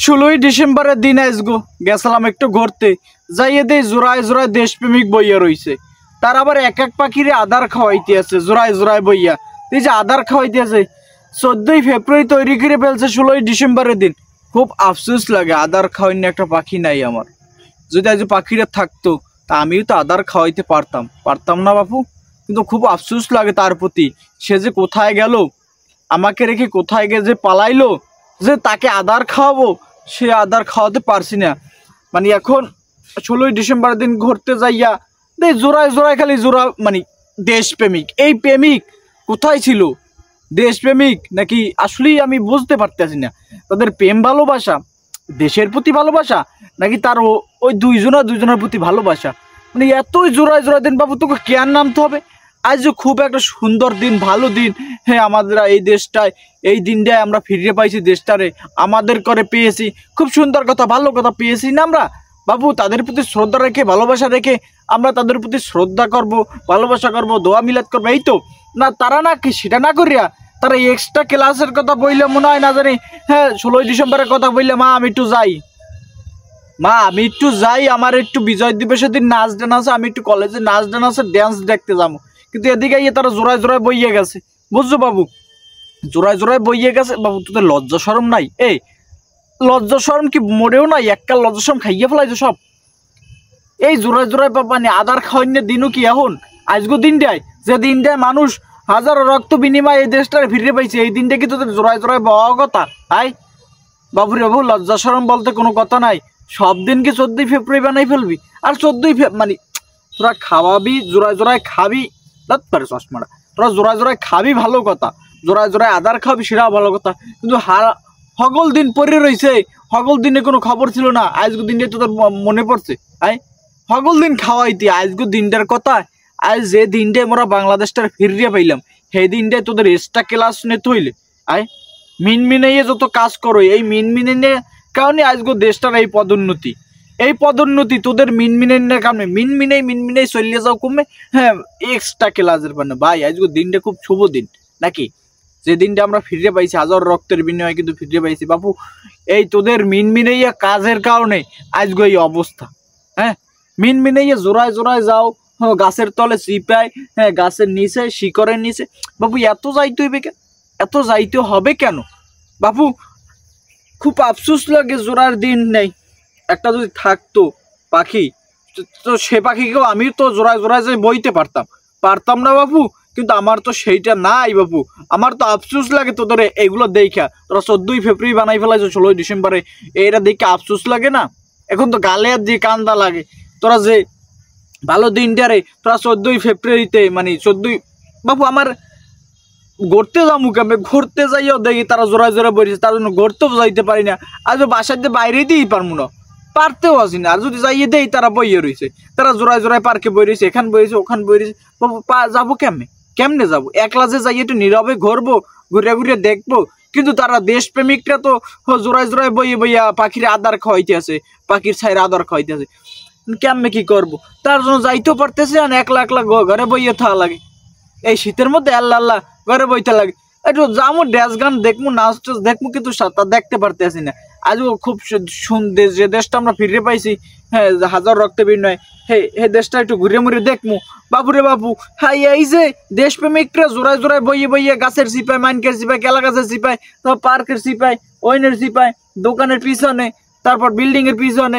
16ই ডিসেম্বরের দিন আজগো গেছিলাম একটু ঘুরতে, যাইয়ে দেই জোড়ায় জোড়ায় দেশপ্রেমিক বইয়া রইছে। তার আবার এক এক পাখিরে আদার খাওয়াইতে আছে জোড়ায় জোড়ায় বইয়া। এই যে আদার খাওয়াইতে আছে 14ই ফেব্রুয়ারি তৈরি করে ফেলছে 16ই ডিসেম্বরের দিন। খুব আফসোস লাগে আদার খাওয়াইনি একটা পাখি নাই আমার। যদি আজ পাখিরা থাকতো তা আমিও তো আদার খাওয়াইতে পারতাম না বাপু। কিন্তু খুব আফসোস লাগে তার প্রতি, সে যে কোথায় গেল, আমাকে রেখে কোথায় গিয়ে যে পালাইলো, যে তাকে আদার খাওয়াবো সে আদার খাওয়াতে পারছি না। মানে এখন 16ই ডিসেম্বরের দিন ঘুরতে যাইয়া দেখ জোড়ায় জোড়ায় খালি জোড়া মানে দেশপ্রেমিক। এই প্রেমিক কোথায় ছিল, দেশপ্রেমিক নাকি আসলেই আমি বুঝতে পারতেছি না। তাদের প্রেম ভালোবাসা, দেশের প্রতি ভালোবাসা, নাকি তার ওই দুইজনের প্রতি ভালোবাসা। মানে এতই জোড়ায় জোড়ায় দিন বাবু, তোকে কেয়ার নামতে হবে। আজ যে খুব একটা সুন্দর দিন, ভালো দিন, হ্যাঁ আমাদের এই দেশটায় এই দিনটায় আমরা ফিরে পাইছি, দেশটারে আমাদের করে পেয়েছি। খুব সুন্দর কথা, ভালো কথা পেয়েছি না আমরা বাবু। তাদের প্রতি শ্রদ্ধা রেখে, ভালোবাসা রেখে আমরা তাদের প্রতি শ্রদ্ধা করব, ভালোবাসা করব, দোয়া মিলাদ করবো, এই তো না। তারা না কি সেটা না করিয়া তারা এক্সট্রা ক্লাসের কথা বললে মনে হয় না জানি, হ্যাঁ 16ই ডিসেম্বরের কথা বললে মা আমি একটু যাই, আমার একটু বিজয় দিবসের দিন নাচ ডান আছে, আমি একটু কলেজে নাচ ডান আছে, ড্যান্স দেখতে যাবো। কিন্তু এদিকে গিয়ে তারা জোড়ায় জোড়ায় বইয়ে গেছে, বুঝছো বাবু, জোড়ায় জোড়ায় বইয়ে গেছে। বাবু তোদের লজ্জা শরম নাই? এই লজ্জা শরম কি মোড়েও নাই? এককাল লজ্জা শরম খাইয়ে ফেলাইছো সব। এই জোড়ায় জোড়ায় মানে আদার খাওয়ানোর দিনও কি এখন আজগো দিনটায়, যে দিনটায় মানুষ হাজারো রক্ত বিনিময় এই দেশটারে ফিরে পাইছে, এই দিনটা কি তোদের জোড়ায় জোড়ায় বওয়া কথা? আই বাবুরে বাবু, লজ্জা শরম বলতে কোনো কথা নাই। সব দিনকে 14ই ফেব্রুয়ারি বানাই ফেলবি, আর 14ই মানে তোরা খাওয়াবি, জোড়ায় জোড়ায় খাবি, দাঁত পারে চশমাটা, তোরা জোড়ায় জোড়ায় খাবি ভালো কথা, জোড়ায় জোড়ায় আদার খাবি সেটাও ভালো কথা। কিন্তু হগল দিন পরে রয়েছে, হগল দিনে কোনো খবর ছিল না, আজকের দিনটা তোদের মনে পড়ছে। আই হগল দিন খাওয়াইতি আজকের দিনটার কথা। আজ যে দিনটায় আমরা বাংলাদেশটার ফিরিয়ে পাইলাম, সেই দিনটায় তোদের এক্সট্রা ক্লাস নিতে হইলে আয় মিনমিনাইয়ে যত কাজ করো, এই মিনমিনাইয়ে কারণে আজকে দেশটার এই পদোন্নতি তোদের মিনমিনাইয়ের কারণে মিনমিনাই চলিয়ে যাও কমে। হ্যাঁ এক্সট্রা ক্লাসের মানে ভাই আজকে দিনটা খুব শুভ দিন নাকি, যে দিনটা আমরা ফিরে পাইছি, হাজার রক্তের বিনিময়ে কিন্তু ফিরে পাইছি বাপু। এই তোদের মিনমিনাইয়া কাজের কারণে আজকে এই অবস্থা। হ্যাঁ মিনমিনাইয়া জোড়ায় জোড়ায় যাও, গাছের তলে চিপায়, হ্যাঁ গাছের নিচে শিকড়ের নিচে। বাবু এত যাইতে হইবে কেন, এত যাইতে হবে কেন বাপু? খুব আফসোস লাগে জোড়ার দিন নেই। একটা যদি থাকতো পাখি, তো সে পাখিকেও আমি তো জোড়ায় জোড়ায় যাই বইতে পারতাম না বাপু। কিন্তু আমার তো সেইটা নাই বাপু। আমার তো আফসোস লাগে তোদের এগুলো দেখা। তোরা 14ই ফেব্রুয়ারি বানাই ফেলাইছো 16ই ডিসেম্বরে, এইটা দেখে আফসোস লাগে না? এখন তো গালে আর দিয়ে কান্দা লাগে। তোরা যে ভালো দিনটারে তোরা 14ই ফেব্রুয়ারিতে মানে 14ই বাপু আমার ঘুরতে যাবো কেমন, ঘুরতে যাইও দেখি তারা জোড়ায় জোড়ায় বেরিয়েছে, তার জন্য ঘুরতেও যাইতে পারি না। আর বাসার দিয়ে বাইরে দিয়েই পারবো না, পারতেও আসি না। আর যদি যাইয়ে দেই তারা বইয়ে রয়েছে, তারা জোড়ায় জোড়ায় পার্কে বই রয়েছে, এখান বইছে ওখান বই রয়েছে। যাবো কেমনে যাবো? একলা যে যাই একটু নীরবে ঘুরবো, ঘুরে দেখবো। কিন্তু তারা দেশপ্রেমিকরা তো জোড়ায় জোড়ায় বইয়া পাখির আদার খাওয়াইতে আছে, পাখির ছাইয়ের আদার খাওয়াইতে আছে। কেমনে কি করবো? তার জন্য যাইতেও পারতেছে না, একলা ঘরে বইয়ে থাকা লাগে। এই শীতের মধ্যে আল্লাহ ঘরে বইতে লাগে। একটু যাবো ড্যান্স গান দেখবো, নাচ টাচ দেখবো, কিন্তু তা দেখতে পারতেছি না। আজও খুব সুন্দর যে দেশটা আমরা ফিরে পাইছি, হ্যাঁ হাজার রক্তে বিনিময়, হে দেশটা একটু ঘুরে মুড়ে দেখবো বাবুরে বাবু। হ্যাঁ এই যে দেশপ্রেমিকরা জোড়ায় জোড়ায় বইয়ে গাছের চিপায়, মাইনকের চিপায়, কেলা গাছের চিপায়, তারপর পার্কের চিপায়, ওইনের চিপায়, দোকানের পিছনে, তারপর বিল্ডিং এর পিছনে।